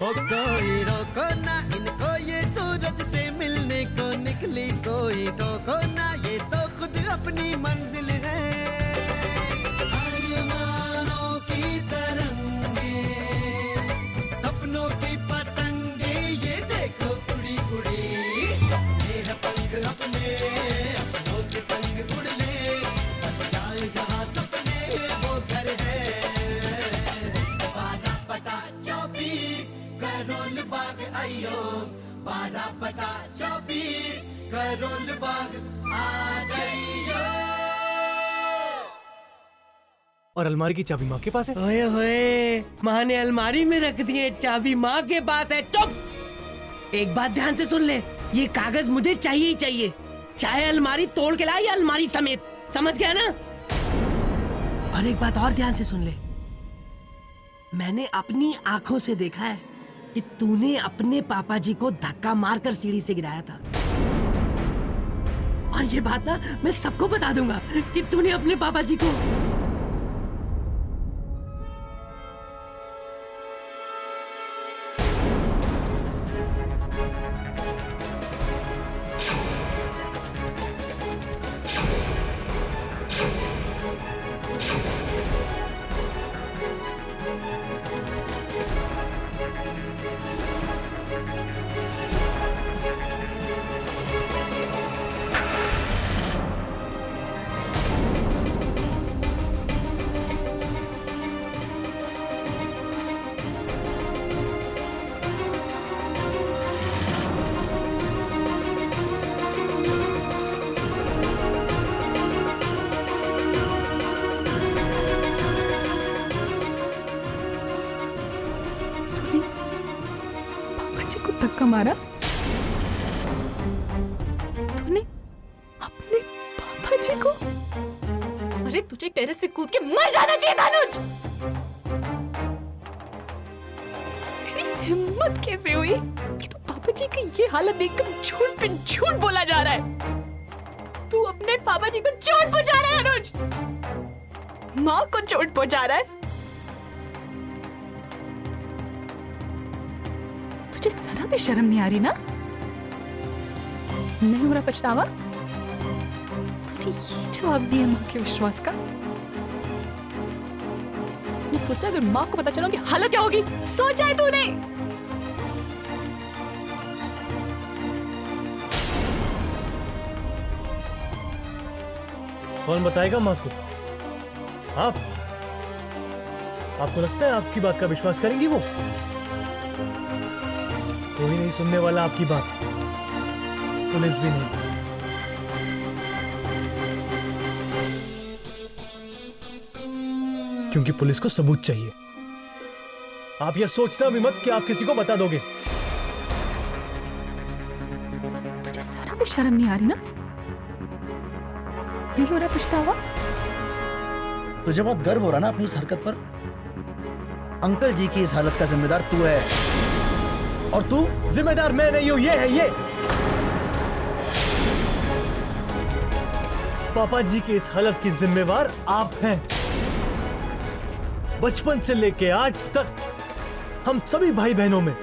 ओ कोई रोको ना इनको, ये सूरज से मिलने को निकली, कोई टोको ना, ये तो खुद अपनी मंजिल है। अरमानों की तरंगे, सपनों की पतंगे, ये देखो उड़ी उड़ी, सपने हैं पंख अपने, अपनों के संग उड़ ले, बस जाए जहां सपने वो घर है। 12/24 करोल बाग आइयो, 12/24 करोल बाग आ जाइयो। और अलमारी की चाबी माँ के पास है। ओए होए, माँ ने अलमारी में रख दी है, चाबी माँ के पास है। चुप! एक बात ध्यान से सुन ले, ये कागज मुझे चाहिए ही चाहिए, चाहे अलमारी तोड़ के लाए या अलमारी समेत, समझ गया ना? और एक बात और ध्यान से सुन ले, मैंने अपनी आंखों से देखा है कि तूने अपने पापा जी को धक्का मारकर सीढ़ी से गिराया था। और ये बात ना मैं सबको बता दूंगा कि तूने अपने पापा जी को धक्का मारा? तूने अपने पापा जी को? अरे तुझे टेरेस से कूद के मर जाना चाहिए था अनुज। तेरी हिम्मत कैसे हुई कि तू पापा जी की ये हालत देखकर झूठ पे झूठ बोला जा रहा है? तू अपने पापा जी को चोट पहुंचा रहा है अनुज, माँ को चोट पहुंचा रहा है। तुझे जरा भी शर्म नहीं आ रही ना? नहीं हो रहा पछतावा? तूने ये जवाब दिया माँ के विश्वास का? ये सोचा अगर माँ को पता चला कि हालत क्या होगी? सोचा है तूने? कौन बताएगा माँ को? आप? आपको लगता है आपकी बात का विश्वास करेंगी वो? कोई नहीं सुनने वाला आपकी बात, पुलिस भी नहीं। क्योंकि पुलिस को सबूत चाहिए। आप यह सोचना भी मत कि आप किसी को बता दोगे। तुझे जरा भी शर्म नहीं आ रही ना? नहीं हो रहा पछतावा? तुझे बहुत गर्व हो रहा ना अपनी इस हरकत पर? अंकल जी की इस हालत का जिम्मेदार तू है। और तू? जिम्मेदार मैं नहीं हूं, ये है ये। पापा जी की इस हालत की जिम्मेवार आप हैं। बचपन से लेके आज तक हम सभी भाई बहनों में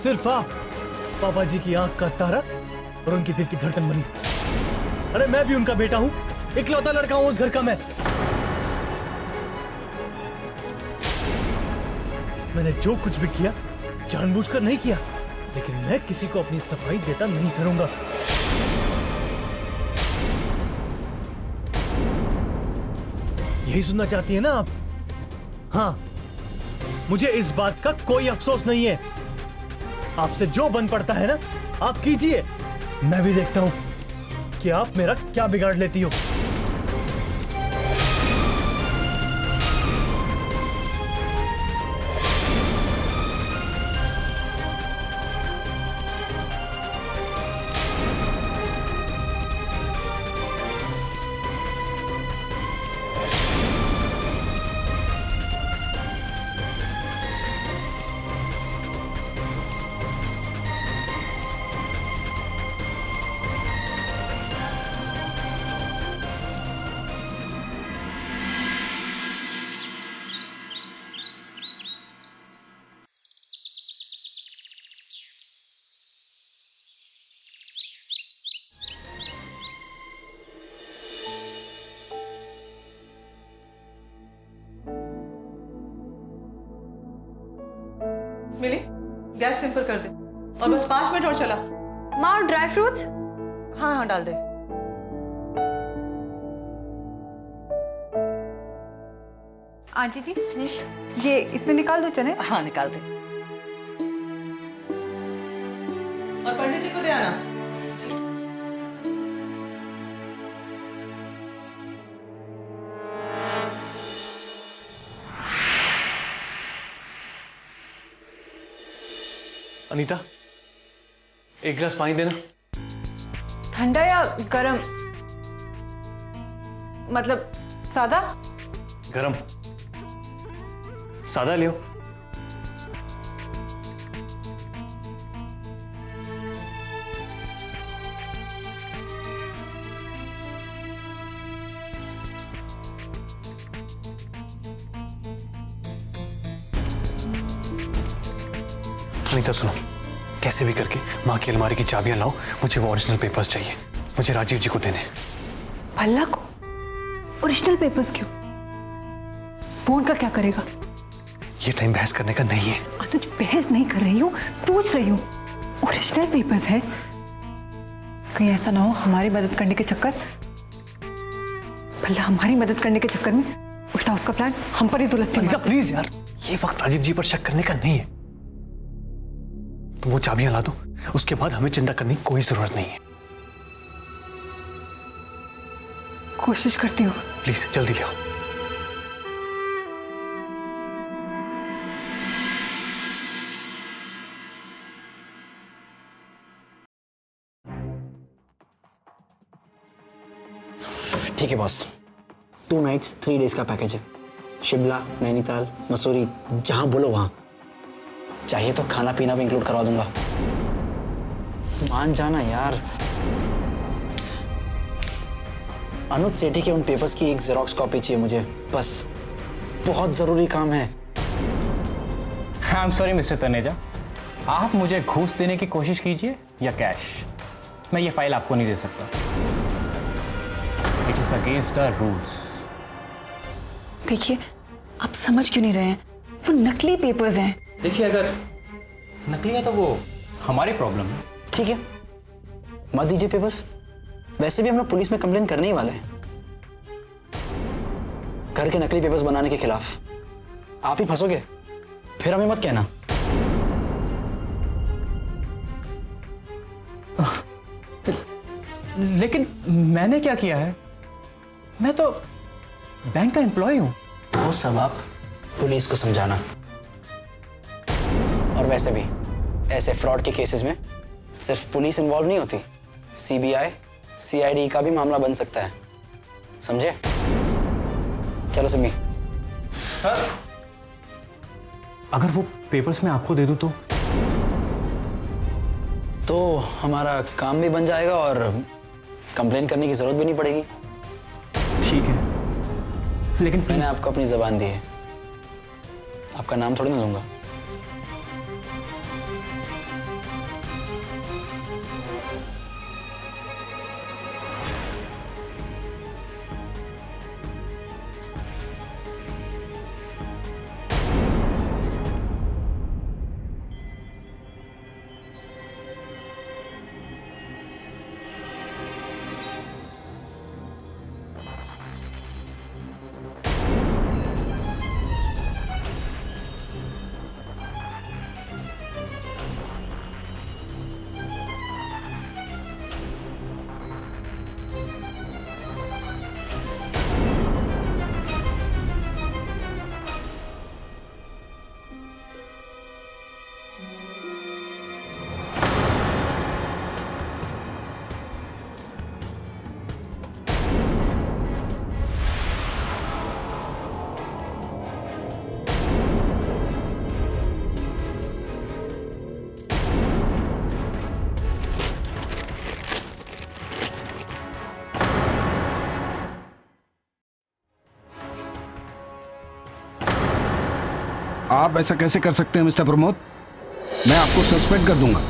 सिर्फ आप पापा जी की आंख का तारा और उनकी दिल की धड़कन बनी। अरे मैं भी उनका बेटा हूं, इकलौता लड़का हूं उस घर का। मैंने जो कुछ भी किया जानबूझकर नहीं किया, लेकिन मैं किसी को अपनी सफाई देता नहीं करूंगा। यही सुनना चाहती है ना आप? हाँ, मुझे इस बात का कोई अफसोस नहीं है। आपसे जो बन पड़ता है ना आप कीजिए, मैं भी देखता हूं कि आप मेरा क्या बिगाड़ लेती हो। मिली, गैस सिंपल कर दे और बस 5 मिनट और चला। माँ ड्राई फ्रूट्स। हाँ हाँ डाल दे। आंटी जी ये इसमें निकाल दो चने। हाँ निकाल दे। और पंडित जी को दे आना। अनीता, एक गिलास पानी देना। ठंडा या गरम? मतलब सादा? गरम। सादा लियो। अनीता सुनो, कैसे भी करके माँ की अलमारी की चाबियां लाओ, मुझे वो ओरिजिनल पेपर्स चाहिए, मुझे राजीव जी को देने। भल्ला को ओरिजिनल पेपर्स क्यों? फोन का क्या करेगा? ये टाइम बहस करने का नहीं है। अनुज बहस नहीं कर रही हूँ, पूछ रही हूँ। ओरिजिनल पेपर्स है, कहीं ऐसा ना हो हमारी मदद करने के चक्कर, भल्ला हमारी मदद करने के चक्कर में उल्टा उसका प्लान हम पर ही दुलत्ती मार दे। प्लीज यार, ये वक्त राजीव जी पर शक करने का नहीं है। तुम वो चाबियां ला दो, उसके बाद हमें चिंता करने की कोई जरूरत नहीं है। कोशिश करती हूँ। प्लीज जल्दी ले आओ। ठीक है बॉस, 2 नाइट्स 3 डेज का पैकेज है। शिमला, नैनीताल, मसूरी, जहां बोलो वहां। चाहिए तो खाना पीना भी इंक्लूड करवा दूंगा। मान जाना यार। अनुज सेठी के उन पेपर्स की एक जेरोक्स कॉपी चाहिए मुझे, बस। बहुत जरूरी काम है। I am sorry mister Taneja, आप मुझे घूस देने की कोशिश कीजिए या कैश, मैं ये फाइल आपको नहीं दे सकता। It is against the rules. देखिए, आप समझ क्यों नहीं रहे हैं? वो नकली पेपर्स हैं। देखिए, अगर नकली है तो वो हमारी प्रॉब्लम है। ठीक है, मत दीजिए पेपर्स। वैसे भी हम लोग पुलिस में कंप्लेन करने ही वाले हैं घर के नकली पेपर्स बनाने के खिलाफ। आप ही फंसोगे, फिर हमें मत कहना। लेकिन मैंने क्या किया है? मैं तो बैंक का एम्प्लॉय हूं। वो सब आप पुलिस को समझाना। और वैसे भी ऐसे फ्रॉड के केसेस में सिर्फ पुलिस इन्वॉल्व नहीं होती, सीबीआई, सीआईडी का भी मामला बन सकता है, समझे? चलो सिमी। सर, अगर वो पेपर्स मैं आपको दे दूं तो हमारा काम भी बन जाएगा और कंप्लेन करने की जरूरत भी नहीं पड़ेगी। ठीक है, लेकिन मैंने आपको अपनी जबान दी है, आपका नाम थोड़ी ना लूंगा। आप ऐसा कैसे कर सकते हैं मिस्टर प्रमोद? मैं आपको सस्पेंड कर दूंगा।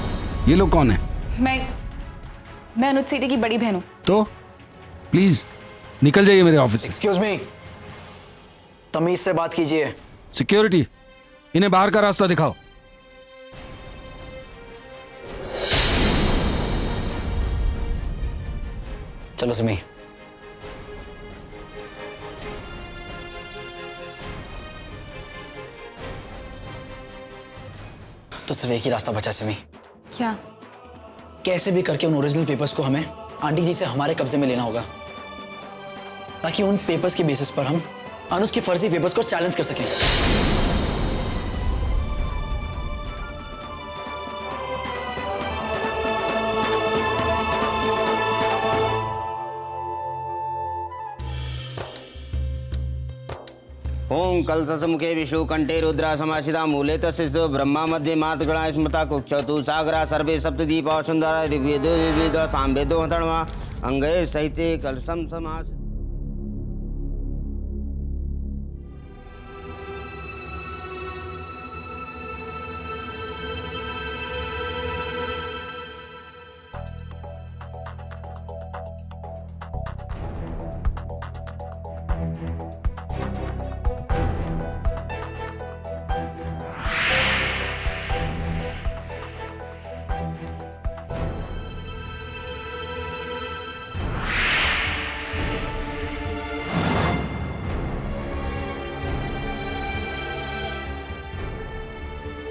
ये लोग कौन है? मैं अनुज सेठी की बड़ी बहन हूँ। तो प्लीज निकल जाइए मेरे ऑफिस से। एक्सक्यूज मी, तमीज से बात कीजिए। सिक्योरिटी, इन्हें बाहर का रास्ता दिखाओ। चलो सिमी। तो सिर्फ एक ही रास्ता बचा सिमी। क्या? कैसे भी करके उन ओरिजिनल पेपर्स को हमें आंटी जी से हमारे कब्जे में लेना होगा, ताकि उन पेपर्स के बेसिस पर हम अनुज की फर्जी पेपर्स को चैलेंज कर सकें। ओम कलशमुखे विष्णु कंठे रुद्रा समाशिता मूले तस्यो ब्रह्मा मध्ये मातगणा स्मृता कुक्षतु सागरा सर्वे सप्तदीपा सुंदरा ऋग्वेदो सामवेदो हतण्वा अंगे सहिते कलशम समास।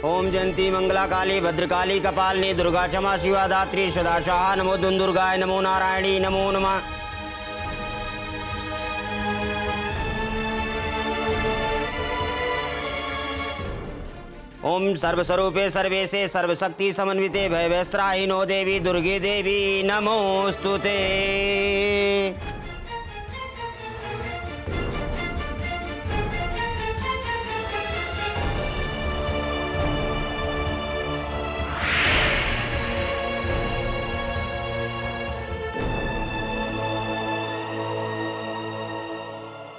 ओम जयंती मंगला काली भद्रकाली कपालिनी दुर्गा क्षमा शिवा दात्री सदा शाह नमो दुर्गाय नमो नारायणी नमो नमः। ओम सर्वस्वरूपे सर्वेशे सर्वशक्ति समन्विते भयभयस्त्राहिनो देवी दुर्गे देवी नमोस्तुते।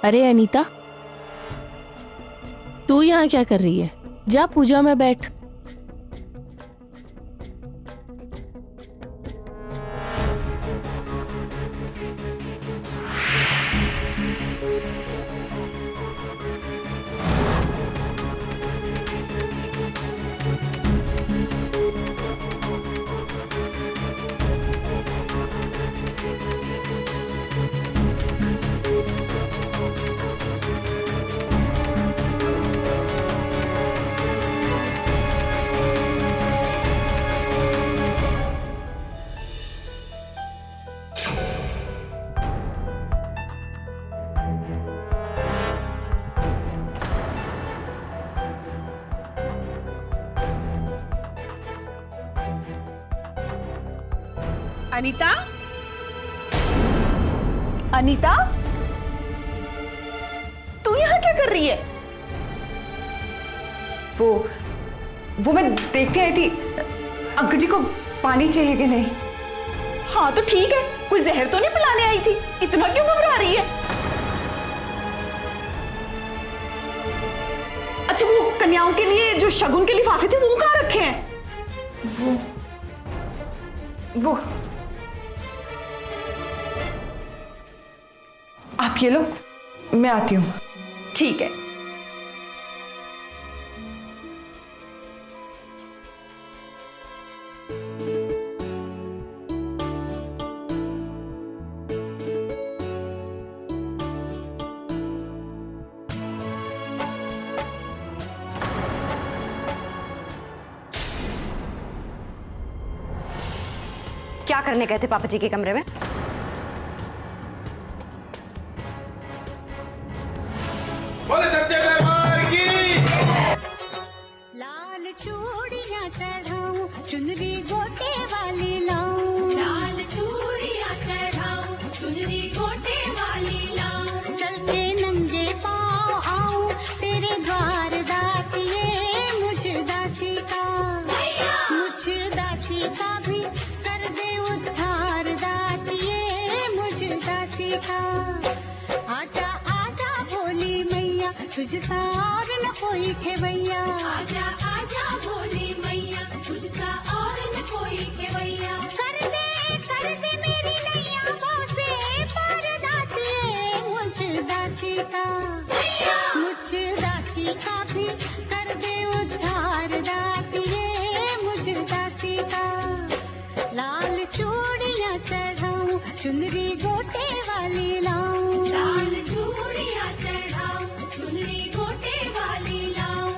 अरे अनीता, तू यहाँ क्या कर रही है? जा पूजा में बैठ। अनीता, अनीता, तू यहाँ क्या कर रही है? वो मैं देखने आई थी अंकल जी को पानी चाहिए कि नहीं। हाँ तो ठीक है, कोई जहर तो नहीं पिलाने आई थी? इतना क्यों घबरा रही है? अच्छा, वो कन्याओं के लिए जो शगुन के लिफाफे थे वो कहाँ रखे हैं? वो आप ये लो, मैं आती हूँ। ठीक है। क्या करने गए थे पापा जी के कमरे में? बोले सच्चे दरबार की। लाल चूड़ियां चढ़ाऊं, चुनरी गोटे वाली लाऊं। लाल चूड़ियां चढ़ाऊं, चुनरी गोटे वाली लाऊं। चल के नंगे पाँव आऊं तेरे द्वार दातिये, मुझ दासी का भी कर दे उद्धार दातिये, मुझ दासी का। आजा आजा भोली मैया, तुझसा और न कोई खेवैया। आजा आजा भोली मैया, तुझसा और न कोई खेवैया। कर दे मेरी नैया वो से पार दातिये, मुझ दासी का भी कर दे उद्धार दातिये, मुझ दासी का। लाल चूड़ियां चढ़ाऊं, चुनरी गोटे वाली लाऊं, लाल चूड़ियां चढ़ाऊं, चुनरी गोटे वाली लाऊं।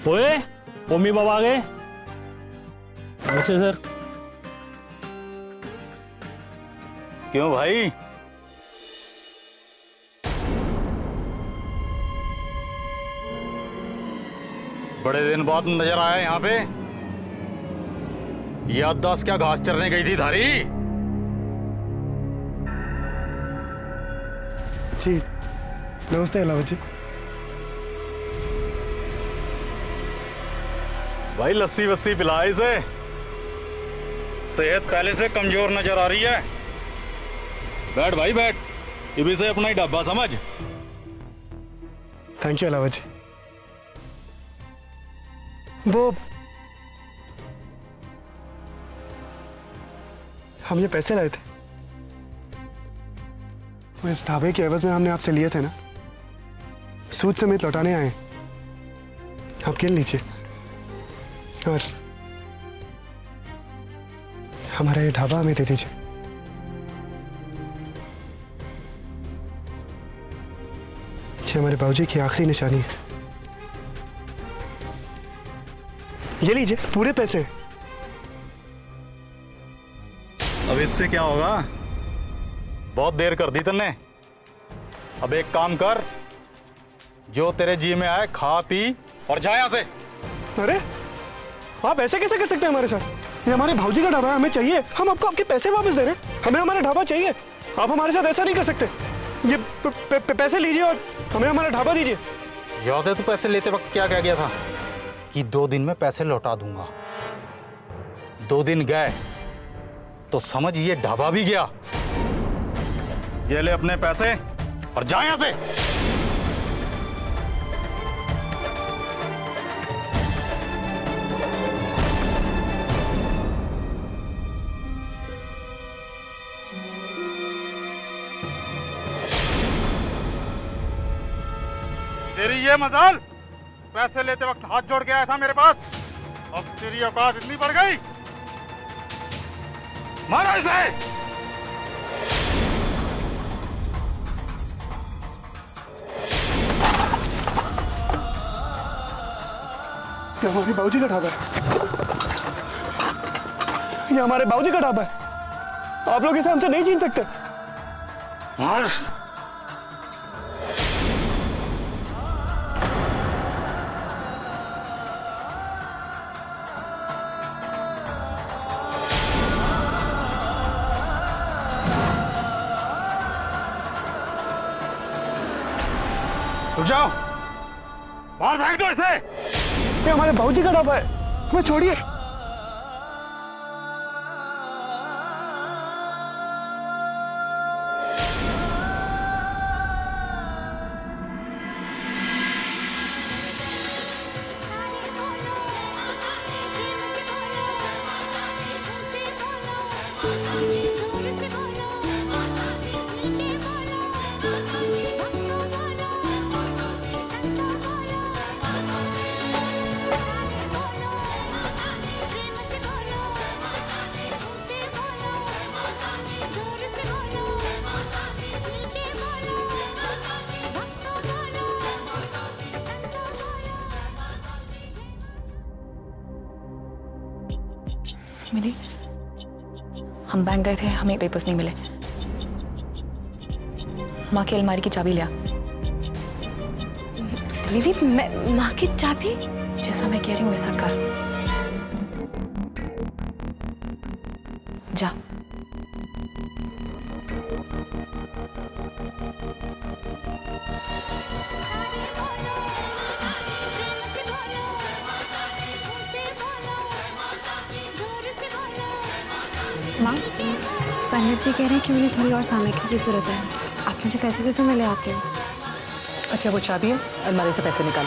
ओए, मम्मी पापा आ गए। नमस्ते सर। क्यों भाई? बड़े दिन बाद नजर आया यहाँ पे। याददाश्त क्या घास चरने गई थी धारी? जी नमस्ते अलावत जी। भाई लस्सी वस्सी पिला इसे, सेहत पहले से कमजोर नजर आ रही है। बैठ भाई बैठ, इब इसे अपना ही डब्बा समझ। थैंक यू अलावत जी। वो हम ये पैसे लाए थे, वो इस ढाबे के एवज में हमने आपसे लिए थे ना, सूद समेत लौटाने आए। आप गिन लीजिए और हमारा ये ढाबा हमें दे दीजिए। ये हमारे बाबूजी की आखिरी निशानी है। ये लीजिए पूरे पैसे। अब इससे क्या होगा? बहुत देर कर दी तुमने। अब एक काम कर, जो तेरे जी में आए खा पी और जा यहां से। अरे आप ऐसे कैसे कर सकते हैं हमारे साथ? ये हमारे भाऊजी का ढाबा है, हमें चाहिए। हम आपको आपके पैसे वापस दे रहे हैं, हमें हमारा ढाबा चाहिए। आप हमारे साथ ऐसा नहीं कर सकते। ये पैसे लीजिए और हमें हमारा ढाबा दीजिए। याद है तू पैसे लेते वक्त क्या कह गया था कि 2 दिन में पैसे लौटा दूंगा। 2 दिन गए तो समझ ये ढाबा भी गया। ये ले अपने पैसे और जा यहां से। तेरी ये मजाल, पैसे लेते वक्त हाथ जोड़ के आया था मेरे पास। अब तेरी औकात इतनी बढ़ गई। मारो इसे। ये हमारे बाबूजी का ढाबा है। ये हमारे बाबूजी का ढाबा है। आप लोग इसे हमसे नहीं छीन सकते। मार। रुक जाओ, बाहर फेंक दो इसे। ये हमारे बाबूजी का ढाबा है, हमें छोड़िए। मिली? हम बैंक गए थे, हमें पेपर्स नहीं मिले। माँ की अलमारी की चाबी लिया। दीदी मैं माँ की चाबी? जैसा मैं कह रही हूँ वैसा कर। जा। माँ, पंडित जी कह रहे हैं कि मुझे थोड़ी और सामग्री की जरूरत है। आप मुझे पैसे दे तो मैं ले आती हूँ। अच्छा वो चाबी है, अलमारी से पैसे निकाल।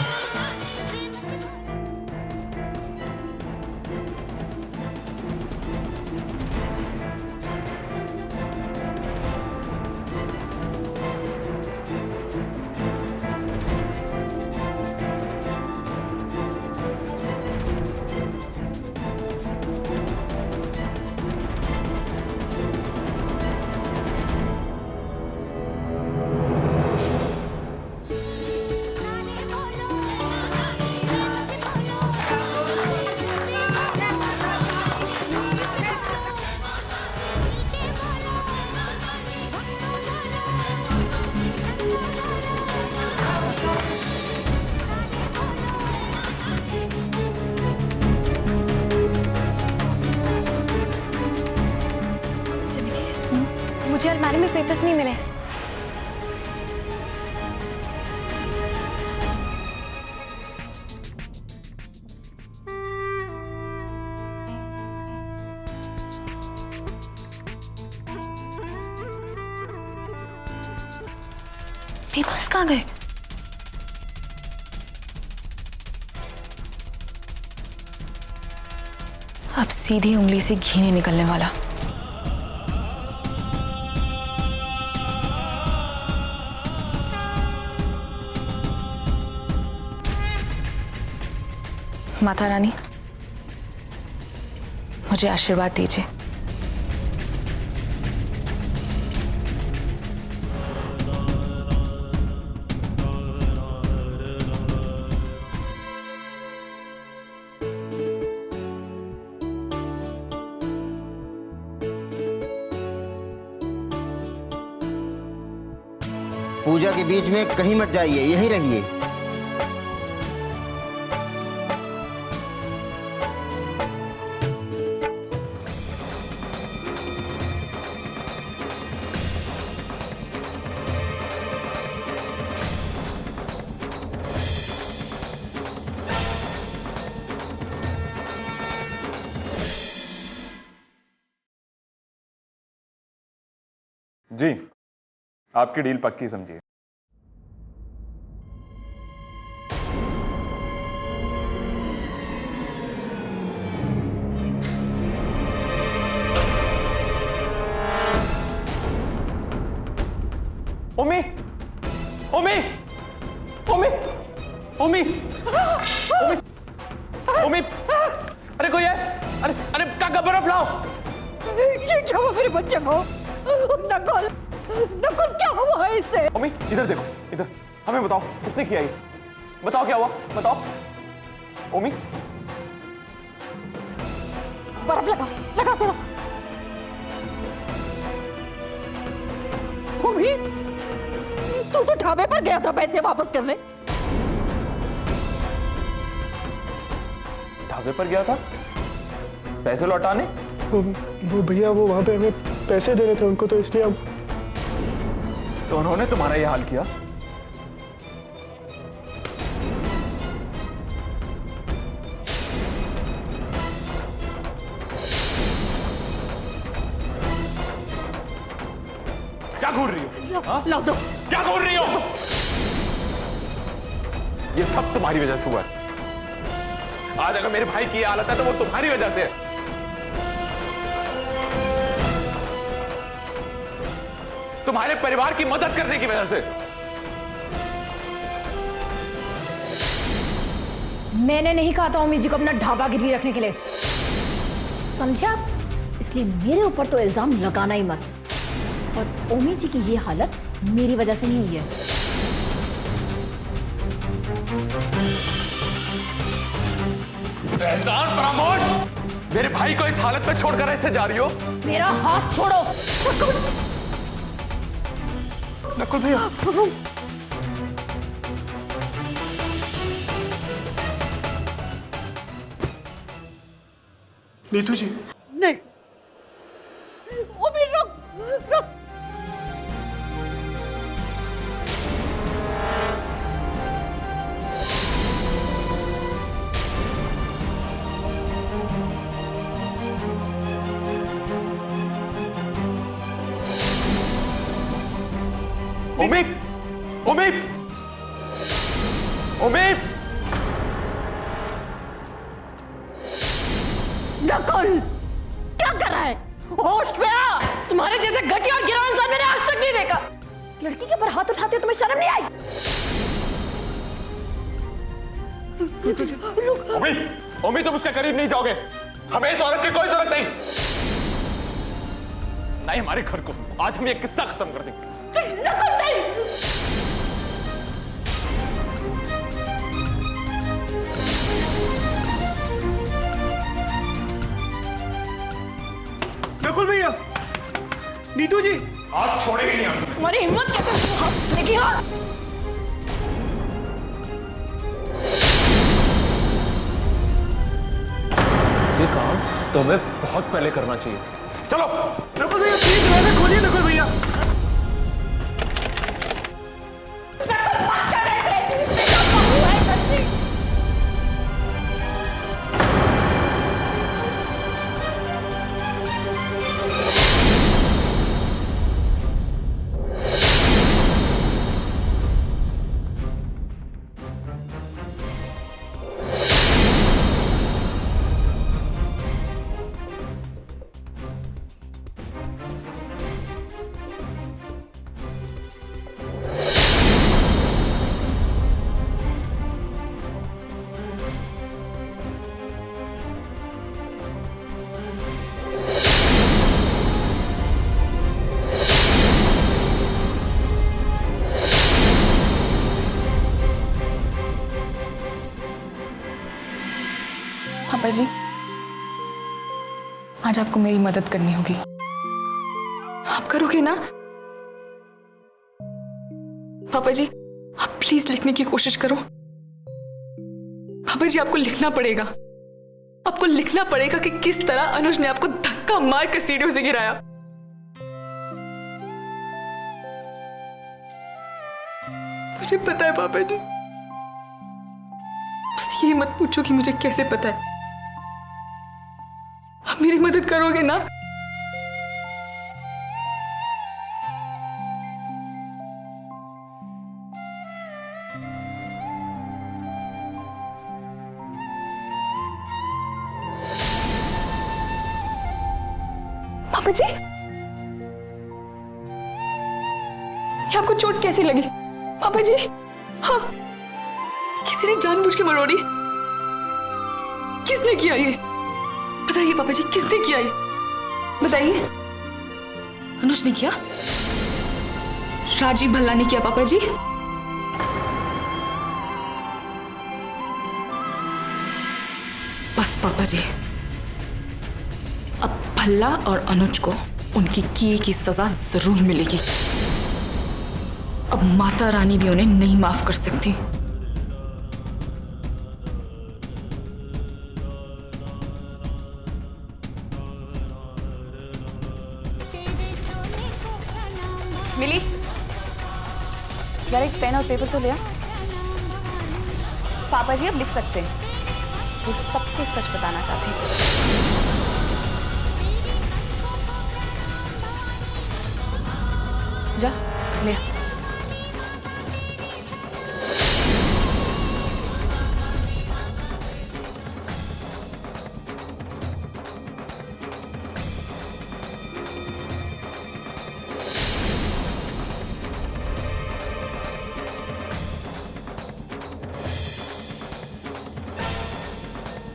मुझे अलमारी में पेपर्स नहीं मिले। पेपर्स कहाँ गए? अब सीधी उंगली से घी नहीं निकलने वाला। माता रानी, मुझे आशीर्वाद दीजिए। पूजा के बीच में कहीं मत जाइए, यहीं रहिए। जी, आपकी डील पक्की समझिए। ओमी, ओमी, ओमी, ओमी, ओमी, ओमी, अरे कोई है? अरे अरे काका बर्फ लाओ। ये क्या हुआ मेरे बच्चे को? नकुल, नकुल क्या हुआ है इससे? ओमी इधर देखो, इधर। हमें बताओ किसने किया ये? बताओ क्या हुआ? बताओ। ओमी बर्फ लगा, लगा थोड़ा। ओमी, तू तो ढाबे पर गया था पैसे वापस करने। ढाबे पर गया था पैसे लौटाने? वो भैया वो वहां पे हमें पैसे देने थे उनको, तो इसलिए हम। तो उन्होंने तुम्हारा ये हाल किया? क्या घूर रही हो? ला दो। क्या घूर रही हो? ये सब तुम्हारी वजह से हुआ है। आज अगर मेरे भाई की ये हालत है तो वो तुम्हारी वजह से है। तुम्हारे परिवार की मदद करने की वजह से। मैंने नहीं कहा था ओमी जी को अपना ढाबा गिरवी रखने के लिए, समझे आप? इसलिए मेरे ऊपर तो इल्जाम लगाना ही मत। और ओमी जी की ये हालत मेरी वजह से नहीं हुई है। एहसान फरामोश, मेरे भाई को इस हालत में छोड़कर ऐसे जा रही हो? मेरा हाथ छोड़ो। नकुल भैया, नीतू जी। नहीं, ओमी रुक रुक। उम्मीद, उम्मीद, उम्मीद। नकुल, क्या कर रहा है? होश में आ। तुम्हारे जैसे घटिया और गिरा इंसान मैंने आज तक नहीं देखा। लड़की के ऊपर हाथ उठाते हो, तुम्हें शर्म नहीं आई? उम्मीद, उम्मीद, तुम उसके करीब नहीं जाओगे। हमें इस औरत की कोई जरूरत नहीं। नहीं हमारे घर को। आज हम ये किस्सा खत्म कर देंगे। नकुल नहीं। नकुल भैया, नीतू जी। हाथ छोड़ेगी नहीं हम। तुम्हारी हिम्मत कैसे? हाथ लेके हाथ। ये काम तुम्हें बहुत पहले करना चाहिए। चलो। नकुल भैया प्लीज दरवाजा खोलिए। नकुल भैया, पापा जी, आज आपको मेरी मदद करनी होगी। आप करोगे ना? पापा जी, आप प्लीज लिखने की कोशिश करो। पापा जी, आपको लिखना पड़ेगा। आपको लिखना पड़ेगा कि किस तरह अनुज ने आपको धक्का मार कर सीढ़ियों से गिराया। मुझे पता है पापा जी। बस ये मत पूछो कि मुझे कैसे पता है। आप मेरी मदद करोगे ना? पापा जी, ये आपको चोट कैसी लगी? पापा जी, हाँ, किसी ने जानबूझ के मरोड़ी? किसने किया ये? बताइए पापा जी, किसने किया ये? बताइए। अनुज ने किया? राजीव भल्ला ने किया पापा जी? बस पापा जी, अब भल्ला और अनुज को उनकी किए की सजा जरूर मिलेगी। अब माता रानी भी उन्हें नहीं माफ कर सकती। मिली, यार एक पेन और पेपर तो लिया। पापा जी अब लिख सकते हैं। वो सब कुछ सच बताना चाहते हैं। जा ले।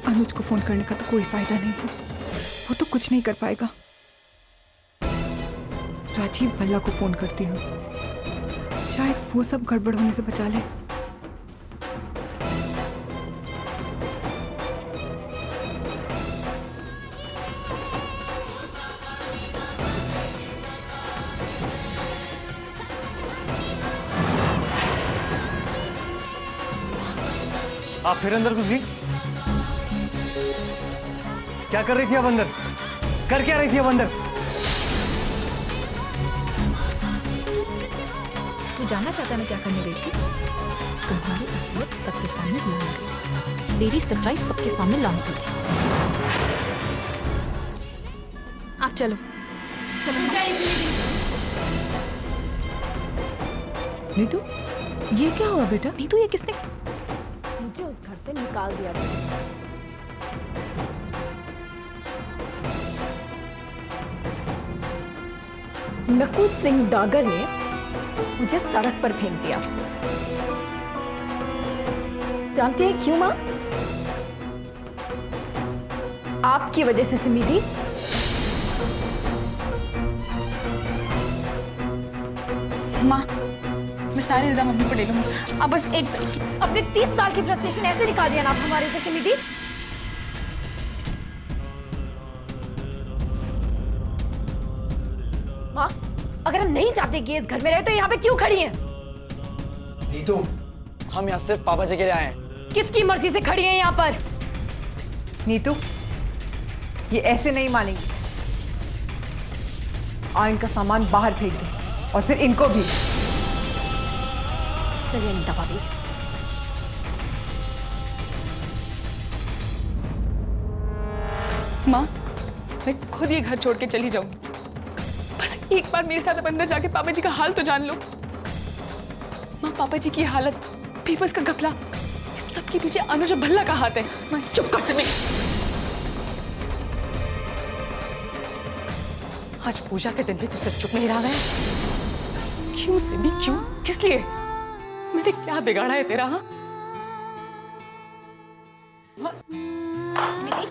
अनुज को फोन करने का तो कोई फायदा नहीं है। वो तो कुछ नहीं कर पाएगा। राजीव भल्ला को फोन करती हूँ, शायद वो सब गड़बड़ होने से बचा ले। आप फिर अंदर घुस गई? क्या कर रही थी आप अंदर? कर क्या रही थी आप अंदर? तू जानना चाहता है मैं क्या करने गई थी? तुम्हारी असलियत सबके सामने लाने गई थी। तेरी सच्चाई सबके सामने लाने गई थी। आप चलो चलो। नीतू, ये क्या हुआ बेटा? नीतू, ये किसने मुझे उस घर से निकाल दिया था? नकुल सिंह डागर ने मुझे सड़क पर फेंक दिया। जानते हैं क्यों माँ? आपकी वजह से सिमिधी। माँ, मैं सारे इल्जाम अपने पर ले लूंगी। अब बस एक अपने 30 साल की फ्रस्ट्रेशन ऐसे निकाल दिया ना आप हमारे ऊपर सिमिधी। माँ, अगर हम नहीं चाहते कि इस घर में रहे तो यहाँ पे क्यों खड़ी हैं? नीतू, हम यहाँ सिर्फ पापा जी के लिए आए हैं। किसकी मर्जी से खड़ी हैं यहाँ पर? नीतू, ये ऐसे नहीं मानेंगी। और इनका सामान बाहर फेंक दे और फिर इनको भी। चलिए अनीता भाभी। माँ, मैं खुद ये घर छोड़ के चली जाऊंगी। बस एक बार मेरे साथ अब अंदर जाके पापा जी का हाल तो जान लो। माँ, पापा जी की हालत, पेपर्स का घपला, इस सब के पीछे अनुज और भल्ला का हाथ है। माँ, चुप कर सिमी। आज पूजा के दिन भी तुझसे चुप नहीं रहा है। क्यों सिमी, क्यों? किस लिए? मैंने क्या बिगाड़ा है तेरा? हाँ? स्मिति,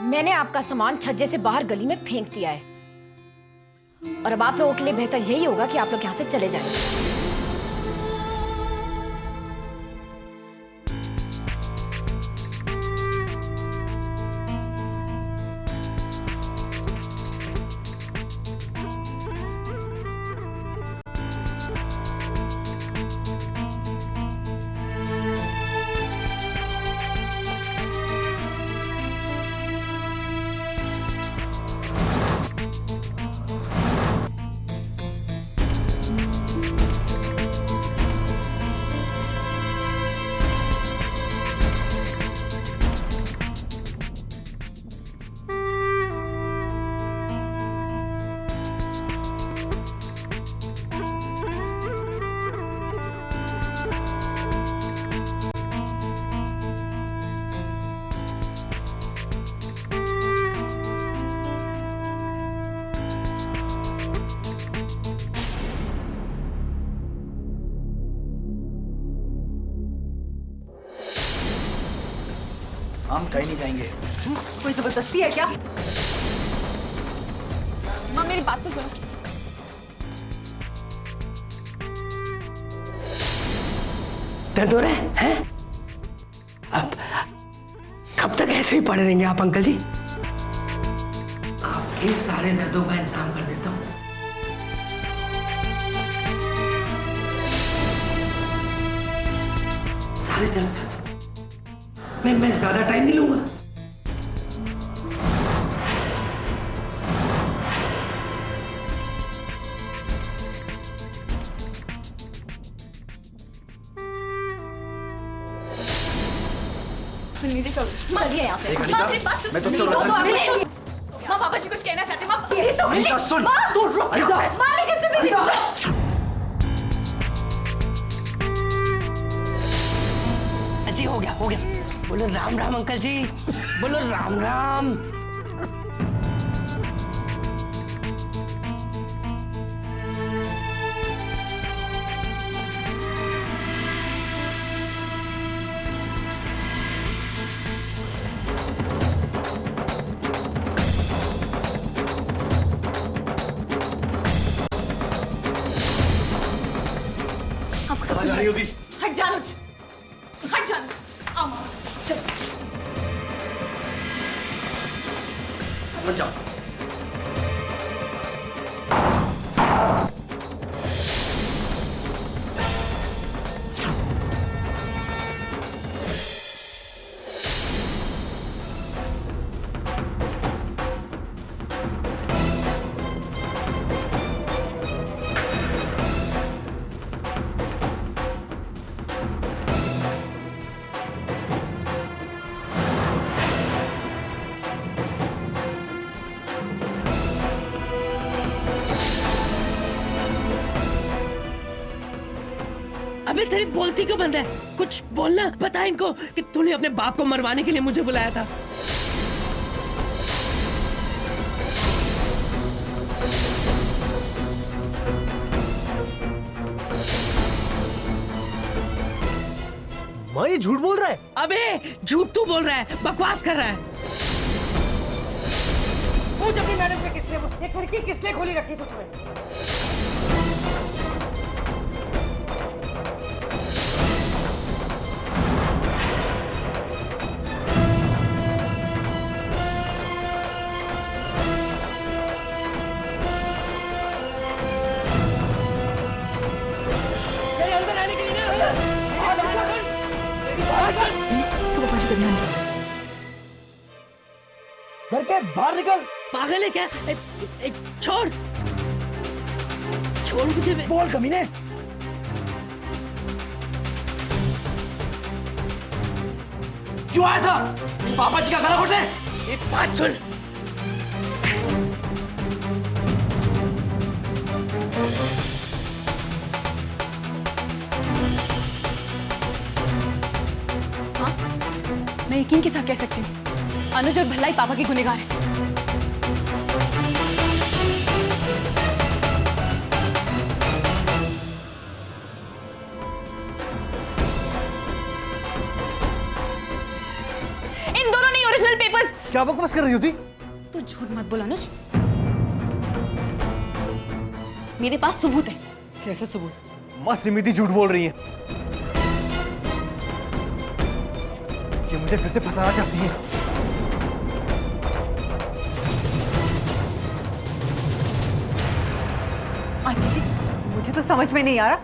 मैंने आपका सामान छज्जे से बाहर गली में फेंक दिया है और अब आप लोगों के लिए बेहतर यही होगा कि आप लोग यहां से चले जाएं। हम कहीं नहीं जाएंगे। कोई जबरदस्ती है क्या? माँ, मेरी बात तो सुनो। दर्द हो रहा है? अब कब तक ऐसे ही पड़े रहेंगे आप अंकल जी? आपके सारे दर्दों का इंतजाम कर देता हूँ। सारे दर्द खत्म। मैं ज्यादा टाइम नहीं लूंगा। सुन लीजिए, चलिए यहाँ से। माँ, मेरी बात तो मैं सुन। तुझसे लड़ रहा हूँ। माँ, पापा जी कुछ कहना चाहते हैं। माँ, यही तो अनीता, सुन। माँ, तू रुक। माँ, लेकिन सिमिधी। जी हो गया, हो गया। बोलो राम राम अंकल जी, बोलो राम राम। आपको समझ आ रही होगी। हट जा अनुज, हट जा। आओ माँ, चलो। मत जाओ। तेरी बोलती क्यों बंद है? कुछ बोलना, बता इनको कि तूने अपने बाप को मरवाने के लिए मुझे बुलाया था। माँ ये झूठ बोल रहा है। अबे झूठ तू बोल रहा है, बकवास कर रहा है। पूछ अपनी मैडम से किसने ये खिड़की किसने खोली रखी थी तुम्हें? अंदर आने के लिए ना। तू पापा जी का ध्यान रख। घर के बाहर निकल। पागल है क्या? छोड़ छोड़ मुझे। बोल कमीने। क्यों आया था? पापा जी का गला घोटने? एक बात सुन, मैं यकीन के साथ कह सकती हूँ अनुज और भलाई पापा के गुनहगार हैं। इन दोनों ने ओरिजिनल पेपर्स। क्या बकवास कर रही होती? तो झूठ मत बोल अनुज, मेरे पास सबूत है। कैसे सबूत? माँ सिमिति झूठ बोल रही है। ये मुझे फिर से फंसाना चाहती है। आंटी जी, मुझे तो समझ में नहीं आ रहा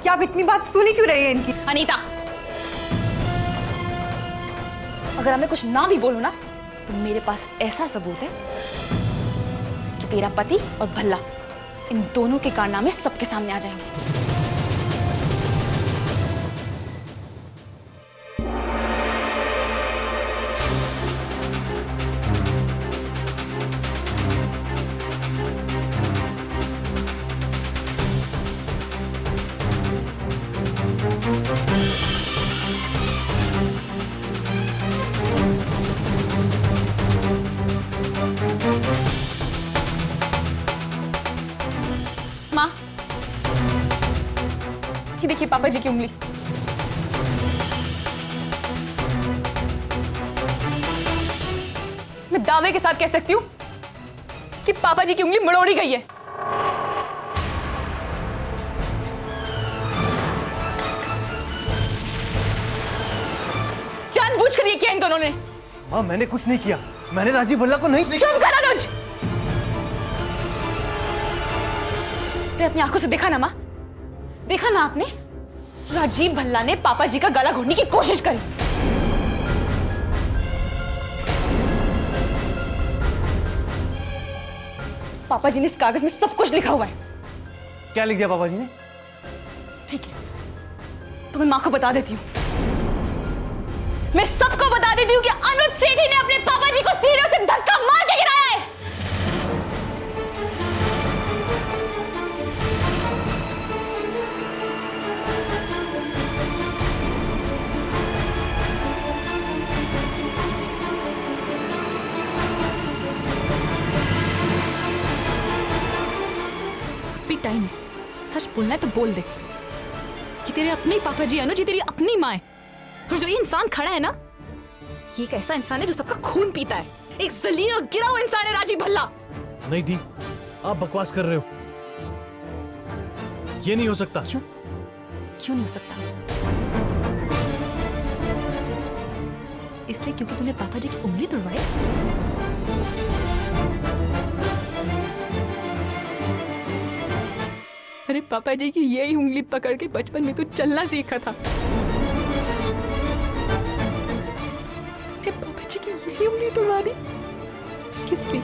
कि आप इतनी बात सुनी क्यों रही है इनकी। अनीता, अगर हमें कुछ ना भी बोलो ना तो मेरे पास ऐसा सबूत है कि तेरा पति और भल्ला इन दोनों के कारनामे सबके सामने आ जाएंगे। माँ, ये देखिए पापा जी की उंगली। मैं दावे के साथ कह सकती हूँ कि पापा जी की उंगली मड़ोड़ी गई है। जानबूझकर ये किया इन दोनों ने। माँ मैंने कुछ नहीं किया, मैंने राजीव भल्ला को नहीं। चुप कर अनुज। अपनी आंखों से देखा ना माँ, देखा ना आपने? राजीव भल्ला ने पापा जी का गला घोटने की कोशिश करी। पापा जी ने इस कागज में सब कुछ लिखा हुआ है। क्या लिख दिया पापा जी ने? ठीक है, तो मैं माँ को बता देती हूँ। मैं सबको बता देती हूँ कि अनुज सेठी ने अपने पापा जी को सीढ़ियों से धक्का मार के गिराया है। टाइम है, सच बोलना है तो बोल दे कि तेरे अपने ही पापा जी अनुज, ये तेरी अपनी माँ है। और जो ये इंसान खड़ा है ना, ये एक ऐसा इंसान है जो सबका खून पीता है। एक जलील और गिरा हुआ इंसान है राजीव भल्ला। नहीं दी, आप बकवास कर रहे हो। ये नहीं हो सकता। क्यों नहीं हो सकता? इसलिए क्योंकि तूने पापा जी की उंगली तोड़वाई। अरे पापा जी की यही उंगली पकड़ के बचपन में तू चलना सीखा था। तूने पापा जी की यही उंगली तोड़वा दी। किस लिए?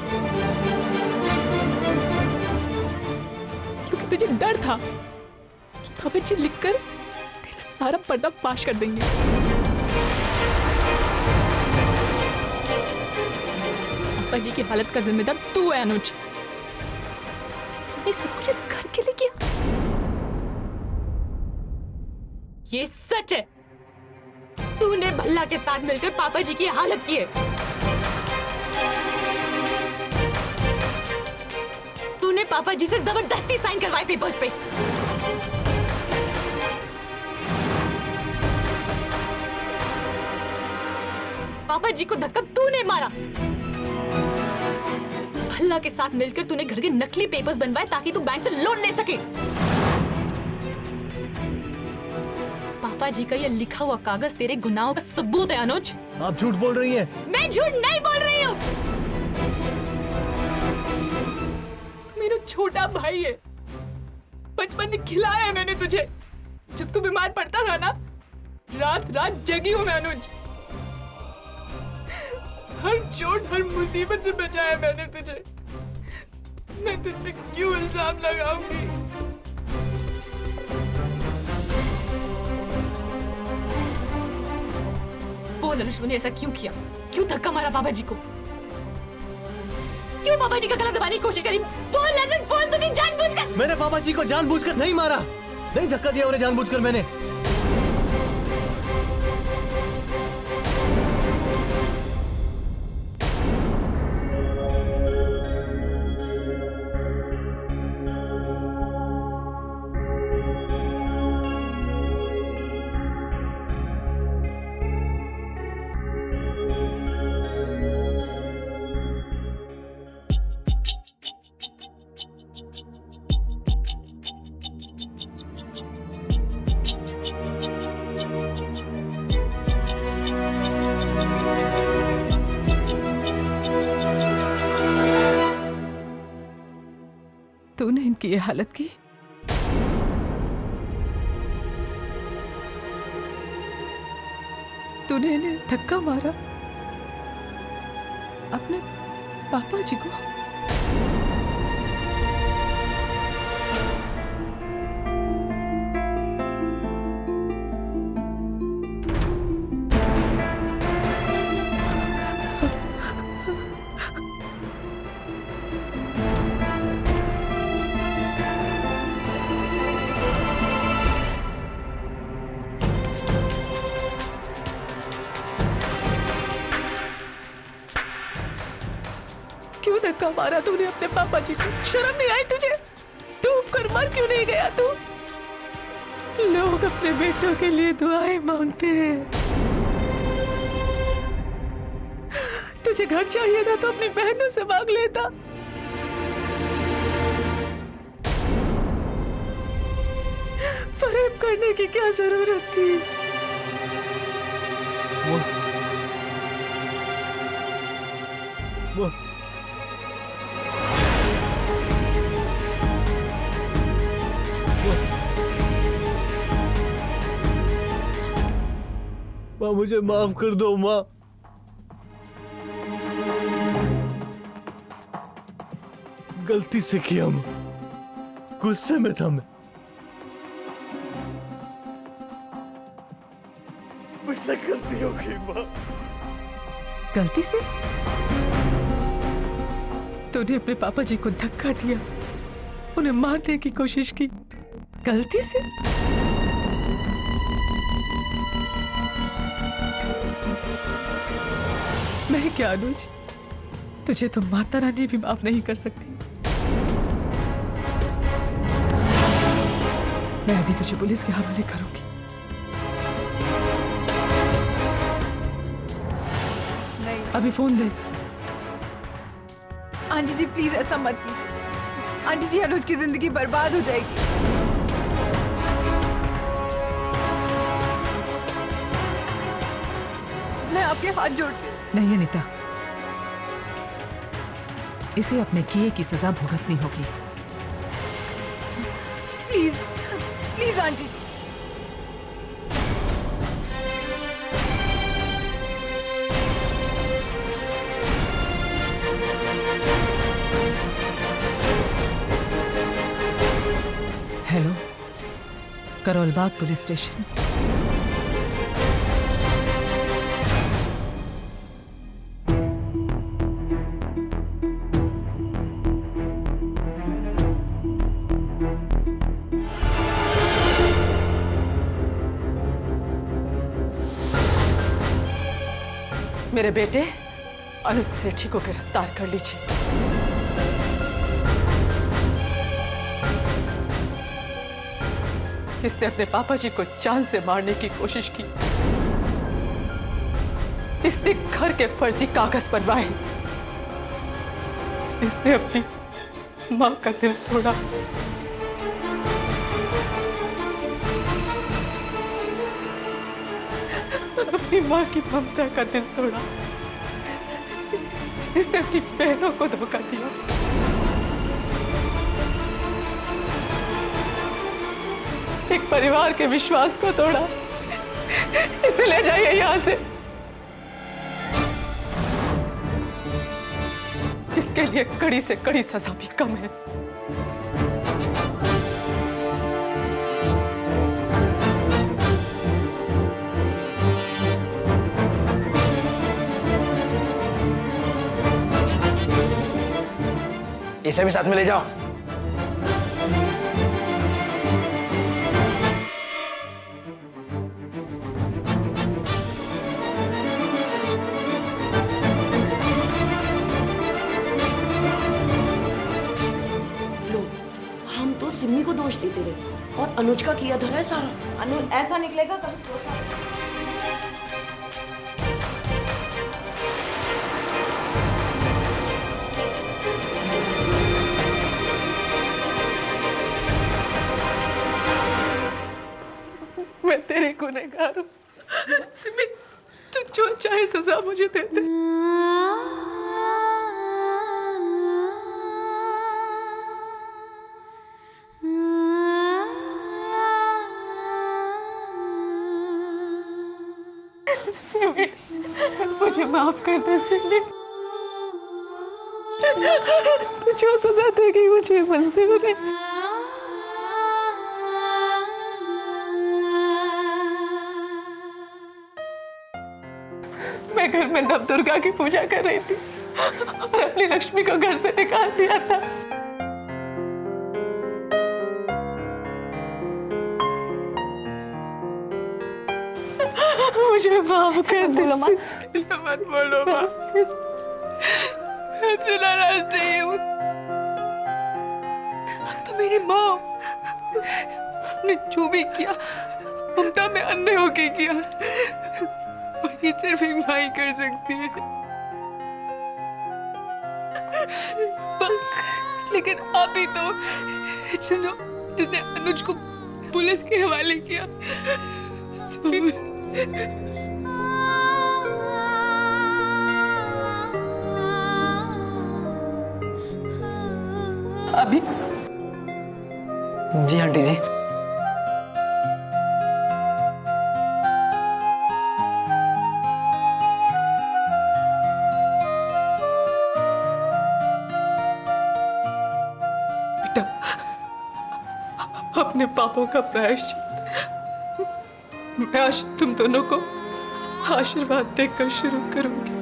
क्योंकि तुझे डर था कि पापा जी लिखकर तेरा सारा पर्दा फाश कर देंगे। पापा जी की हालत का जिम्मेदार तू है अनुज। तूने सब कुछ इस घर के लिए किया। ये सच है। तूने भल्ला के साथ मिलकर पापा जी की हालत की है। तूने पापा जी से जबरदस्ती साइन करवाए पेपर्स पे। पापा जी को धक्का तूने मारा। भल्ला के साथ मिलकर तूने घर के नकली पेपर्स बनवाए ताकि तू बैंक से लोन ले सके। पापा जी का ये लिखा हुआ कागज तेरे गुनाहों का सबूत है अनुज। आप झूठ बोल रही हैं। मैं झूठ नहीं बोल रही हूँ। तू मेरा छोटा भाई है। बचपन में खिलाया है मैंने तुझे। जब तू बीमार पड़ता था ना, रात रात जगी हूँ मैं अनुज। हर चोट हर मुसीबत से बचाया मैंने तुझे। मैं तुझ पे क्यों इल्जाम लगाऊंगी? बोल अनुज, तूने ऐसा क्यों किया? क्यों धक्का मारा पापा जी को? क्यों पापा जी का गला दबाने की कोशिश करी? बोल अनुज, बोल। तूने जानबूझकर? मैंने पापा जी को जानबूझकर नहीं मारा, नहीं धक्का दिया उन्हें जानबूझकर मैंने। तूने इनकी ये हालत की? तूने इन्हें धक्का मारा अपने पापा जी को? क्यों धक्का मारा तूने अपने पापा जी को? शर्म नहीं आई तुझे? डूब कर मर क्यों नहीं गया तू? लोग अपने बेटों के लिए दुआएं मांगते हैं। तुझे घर चाहिए था तो अपनी बहनों से मांग लेता। फरेब करने की क्या जरूरत थी? माँ मुझे माफ कर दो माँ। गलती से किया मैं, गुस्से में था मैं। मुझसे गलती हो गई माँ। गलती से? तूने अपने पापा जी को धक्का दिया, उन्हें मारने की कोशिश की, गलती से? मैं क्या अनुज, तुझे तो माता रानी भी माफ नहीं कर सकती। मैं अभी तुझे पुलिस के हवाले करूंगी। नहीं। अभी फोन दे। आंटी जी प्लीज ऐसा मत कीजिए। आंटी जी अनुज की जिंदगी बर्बाद हो जाएगी। मैं आपके हाथ जोड़ती हूँ। नहीं अनीता, इसे अपने किए की सजा भुगतनी होगी। Please please aunty. Hello, Karol Bagh police station. मेरे बेटे अनुज सेठी को गिरफ्तार कर लीजिए। इसने अपने पापा जी को जान से मारने की कोशिश की। इसने घर के फर्जी कागज बनवाए। इसने अपनी मां का दिल तोड़ा। अपनी मां की ममता का दिल तोड़ा। इसने अपनी बहनों को धोखा दिया। एक परिवार के विश्वास को तोड़ा। इसे ले जाइए यहां से। इसके लिए कड़ी से कड़ी सजा भी कम है। इसे भी साथ में ले जाओ। हम तो सिम्मी को दोष देते रहे और अनुज का किया धरा है सारा। अनुज ऐसा निकलेगा कभी सोचा। मैं तेरे गुनहगार हूँ सिमी, तू जो चाहे सजा मुझे दे दे। सिमी, मुझे माफ कर दे सिमी। तू जो सजा देगी मुझे मंजूर है। मैं घर में नव दुर्गा की पूजा कर रही थी और अपनी लक्ष्मी को घर से निकाल दिया था। मुझे माफ कर दे। इसे मत बोलो माँ। मैं आपसे नाराज नहीं हूँ। तो मेरी माँ ने जो भी किया ममता में अंधे होके किया। वही सिर्फ एक माँ ही कर सकती है। लेकिन आप ही तो जिसने अनुज को पुलिस के हवाले किया। अभी जी आंटी जी। अपने पापों का प्रायश्चित मैं आज तुम दोनों को आशीर्वाद देकर शुरू करूंगी।